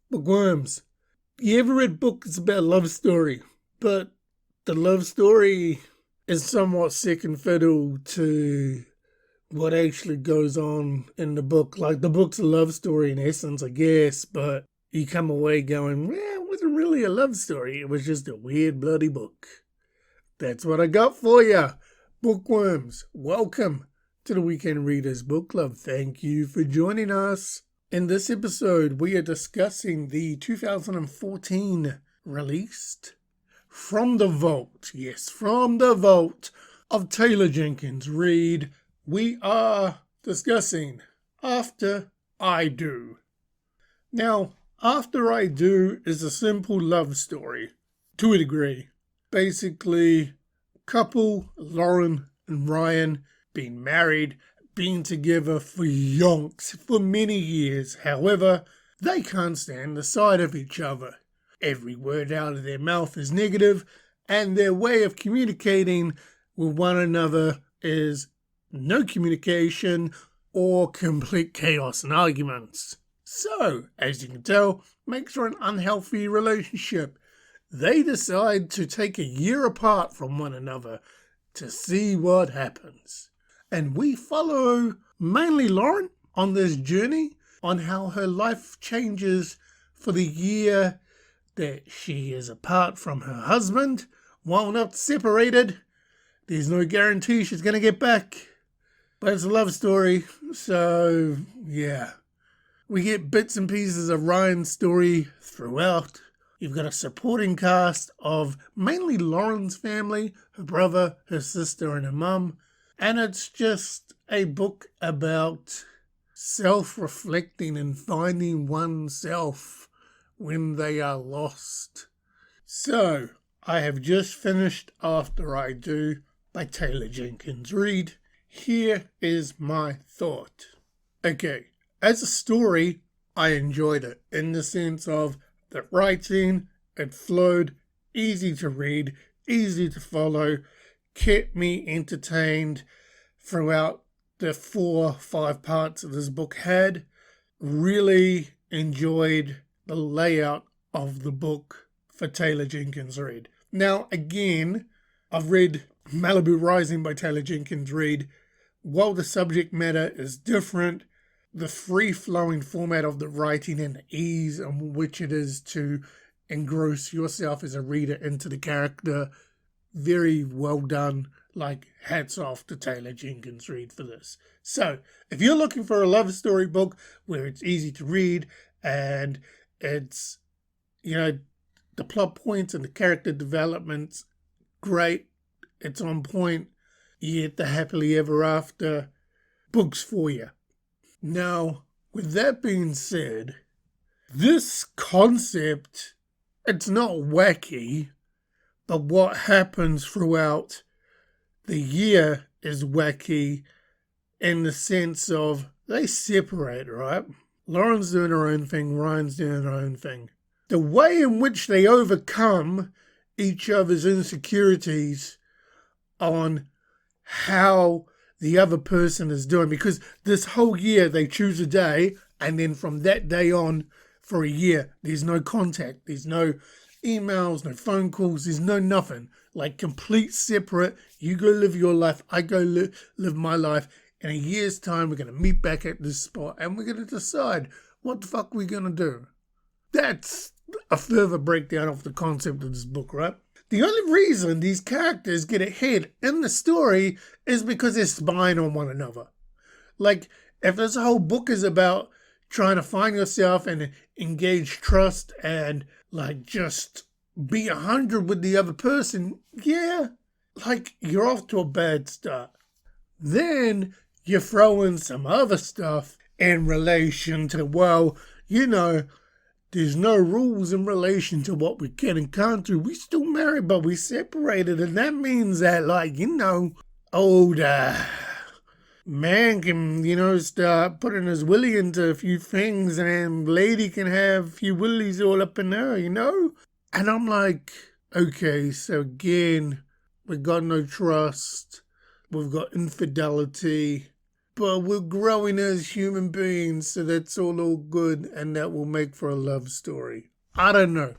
Bookworms. You ever read books about love story, but the love story is somewhat second fiddle to what actually goes on in the book. Like the book's a love story in essence, I guess, but you come away going, well, it wasn't really a love story. It was just a weird bloody book. That's what I got for you. Bookworms, welcome to the Weekend Readers Book Club. Thank you for joining us. In this episode, we are discussing the 2014 released From the Vault, yes, From the Vault of Taylor Jenkins Reid. We are discussing After I Do. Now, After I Do is a simple love story, to a degree. Basically, couple, Lauren and Ryan, been married, been together for yonks for many years. However, they can't stand the sight of each other. Every word out of their mouth is negative, and their way of communicating with one another is no communication or complete chaos and arguments. So, as you can tell, makes for an unhealthy relationship. They decide to take a year apart from one another to see what happens. And we follow mainly Lauren on this journey on how her life changes for the year that she is apart from her husband. While not separated, there's no guarantee she's going to get back. But it's a love story, so yeah. We get bits and pieces of Ryan's story throughout. You've got a supporting cast of mainly Lauren's family, her brother, her sister, and her mum. And it's just a book about self-reflecting and finding oneself when they are lost. So, I have just finished After I Do by Taylor Jenkins Reid. Here is my thought. Okay, as a story, I enjoyed it in the sense of the writing, it flowed, easy to read, easy to follow, kept me entertained throughout the 4 or 5 parts that this book had. Really enjoyed the layout of the book for Taylor Jenkins Reid. Now, again, I've read Malibu Rising by Taylor Jenkins Reid. While the subject matter is different, the free-flowing format of the writing and the ease on which it is to engross yourself as a reader into the character, very well done. Like, hats off to Taylor Jenkins Reid for this. So, if you're looking for a love story book where it's easy to read and it's, the plot points and the character development's great, it's on point, you get the happily ever after books for you. Now, with that being said, this concept, it's not wacky, but what happens throughout the year is wacky in the sense of they separate, right? Lauren's doing her own thing, Ryan's doing her own thing. The way in which they overcome each other's insecurities on how the other person is doing, because this whole year they choose a day, and then from that day on for a year, there's no contact, there's no emails, no phone calls, there's no nothing. Like complete separate. You go live your life, I go live my life. In a year's time, we're going to meet back at this spot and we're going to decide what the fuck we're going to do. That's a further breakdown of the concept of this book, right? The only reason these characters get ahead in the story is because they're spying on one another. Like, if this whole book is about trying to find yourself and engage trust and, like, just be 100 with the other person, yeah, like, you're off to a bad start. Then you throw in some other stuff in relation to, well, there's no rules in relation to what we can and can't do. We still married, but we separated. And that means that, older man can, start putting his willy into a few things and lady can have a few willies all up in her, And I'm like, okay, so again, we've got no trust. We've got infidelity. but we're growing as human beings, so that's all good, and that will make for a love story. I don't know.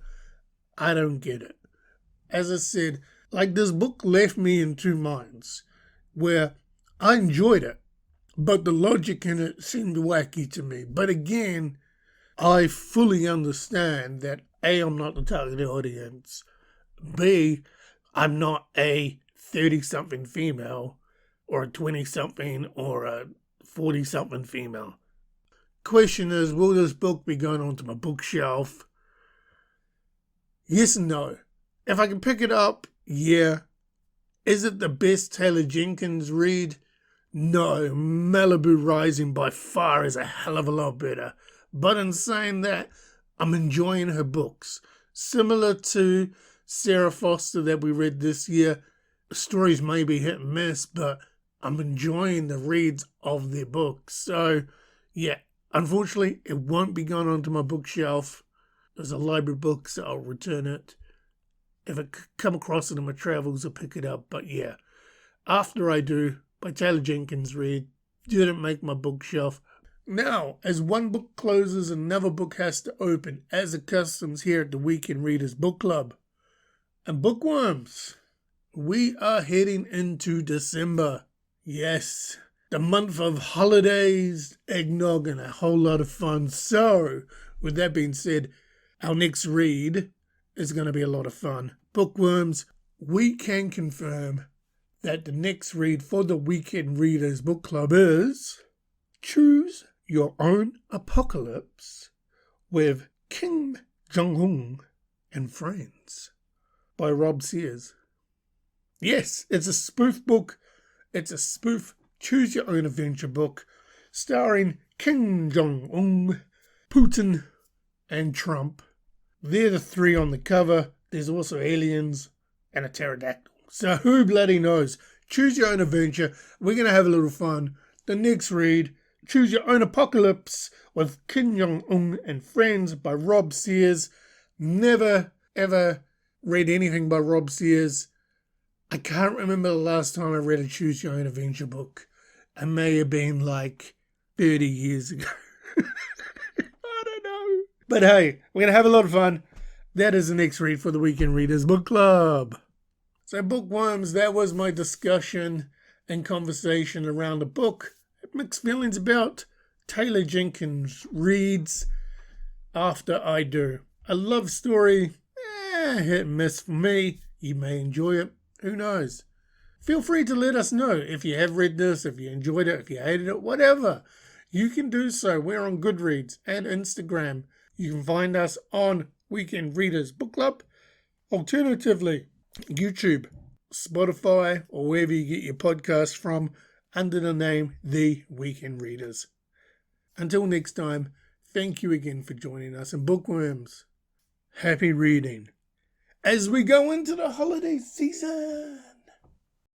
I don't get it. As I said, like this book left me in two minds, where I enjoyed it, but the logic in it seemed wacky to me. But again, I fully understand that A, I'm not the target audience, B, I'm not a 30-something female, or a 20-something, or a 40-something female. Question is, will this book be going onto my bookshelf? Yes and no. If I can pick it up, yeah. Is it the best Taylor Jenkins Reid? No. Malibu Rising by far is a hell of a lot better. But in saying that, I'm enjoying her books. Similar to Sarah Foster that we read this year, stories may be hit and miss, but I'm enjoying the reads of their books. So, yeah, unfortunately, it won't be going onto my bookshelf. There's a library book, so I'll return it. If I come across it in my travels, I'll pick it up. But yeah, After I Do by Taylor Jenkins Reid didn't make my bookshelf. Now, as one book closes, another book has to open, as it customs here at the Weekend Readers Book Club. And Bookworms, we are heading into December. Yes, the month of holidays, eggnog, and a whole lot of fun. So, with that being said, our next read is going to be a lot of fun. Bookworms, we can confirm that the next read for the Weekend Readers Book Club is Choose Your Own Apocalypse with Kim Jong-un and Friends by Rob Sears. Yes, it's a spoof book. It's a spoof Choose Your Own Adventure book starring Kim Jong-un, Putin, and Trump. They're the three on the cover. There's also aliens and a pterodactyl. So who bloody knows? Choose Your Own Adventure. We're going to have a little fun. The next read, Choose Your Own Apocalypse with Kim Jong-un and Friends by Rob Sears. Never, ever read anything by Rob Sears. I can't remember the last time I read a Choose Your Own Adventure book. It may have been like 30 years ago. I don't know. But hey, we're going to have a lot of fun. That is the next read for the Weekend Readers Book Club. So Bookworms, that was my discussion and conversation around the book. Mixed feelings about Taylor Jenkins Reid's After I Do. A love story, hit and miss for me. You may enjoy it. Who knows? Feel free to let us know if you have read this, if you enjoyed it, if you hated it, whatever. You can do so. We're on Goodreads and Instagram. You can find us on Weekend Readers Book Club. Alternatively, YouTube, Spotify, or wherever you get your podcasts from under the name The Weekend Readers. Until next time, thank you again for joining us. And Bookworms, happy reading as we go into the holiday season.